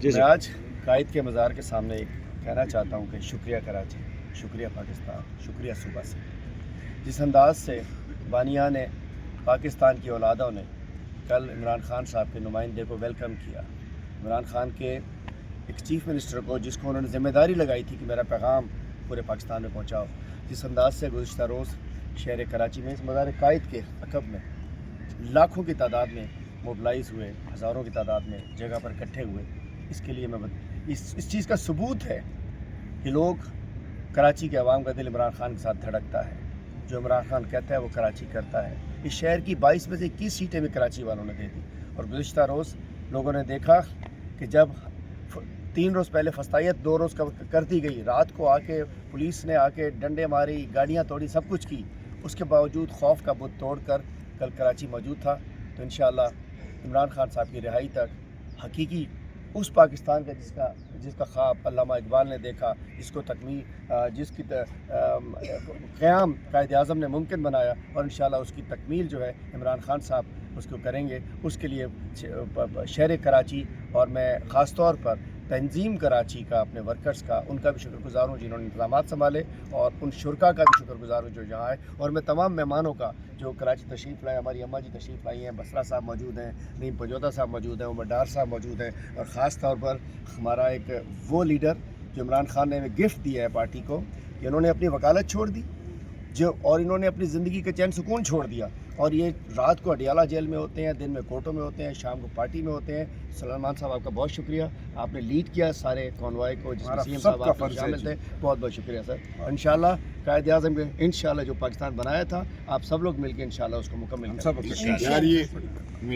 میں آج قائد کے مزار کے سامنے ایک کہنا چاہتا ہوں کہ شکریہ کراچی، شکریہ پاکستان، شکریہ صوبہ سے، جس انداز سے بانیان پاکستان کی اولادوں نے کل عمران خان صاحب کے نمائندے کو ویلکم کیا، عمران خان کے ایک چیف منسٹر کو جس کو انہوں نے ذمہ داری لگائی تھی کہ میرا پیغام پورے پاکستان میں پہنچاؤ، جس انداز سے گزشتہ روز شہر کراچی میں اس مزار قائد کے عقب میں لاکھوں کی تعداد میں موبلائز ہوئے، ہزاروں کی تعداد میں جگہ پر اکٹھے ہوئے، اس کے لیے میں اس چیز کا ثبوت ہے کہ لوگ کراچی کے عوام کا دل عمران خان کے ساتھ دھڑکتا ہے، جو عمران خان کہتا ہے وہ کراچی کرتا ہے۔ اس شہر کی 22 میں سے 21 سیٹیں بھی کراچی والوں نے دے دی، اور گزشتہ روز لوگوں نے دیکھا کہ جب 3 روز پہلے فسطائیت 2 روز کر دی گئی، رات کو آ کے پولیس نے آ کے ڈنڈے ماری، گاڑیاں توڑی، سب کچھ کی، اس کے باوجود خوف کا بت توڑ کر کل کراچی موجود تھا۔ تو انشاءاللہ عمران خان صاحب کی رہائی تک حقیقی اس پاکستان کا جس کا خواب علامہ اقبال نے دیکھا، جس کی قیام قائد اعظم نے ممکن بنایا، اور انشاءاللہ اس کی تکمیل جو ہے عمران خان صاحب اس کو کریں گے، اس کے لیے شہر کراچی اور میں خاص طور پر تنظیم کراچی کا، اپنے ورکرز کا، ان کا بھی شکر گزار ہوں جنہوں نے انتظامات سنبھالے، اور ان شرکا کا بھی شکر گزار ہوں جو یہاں آئے، اور میں تمام مہمانوں کا جو کراچی تشریف لائے، ہماری اماں جی تشریف لائی ہیں، بسرا صاحب موجود ہیں، نیم پنجوتا صاحب موجود ہیں، عمر ڈار صاحب موجود ہیں، اور خاص طور پر ہمارا ایک وہ لیڈر جو عمران خان نے گفٹ دیا ہے پارٹی کو کہ انہوں نے اپنی وکالت چھوڑ دی اور انہوں نے اپنی زندگی کا چین سکون چھوڑ دیا، اور یہ رات کو اڈیالہ جیل میں ہوتے ہیں، دن میں کورٹوں میں ہوتے ہیں، شام کو پارٹی میں ہوتے ہیں۔ سلمان صاحب آپ کا بہت شکریہ، آپ نے لیڈ کیا سارے کانوائے کو، جس میں سی صاحب آپ شامل تھے، بہت بہت شکریہ سر۔ انشاءاللہ قائد اعظم کے انشاءاللہ جو پاکستان بنایا تھا، آپ سب لوگ مل کے انشاءاللہ اس کو مکمل کریں گے۔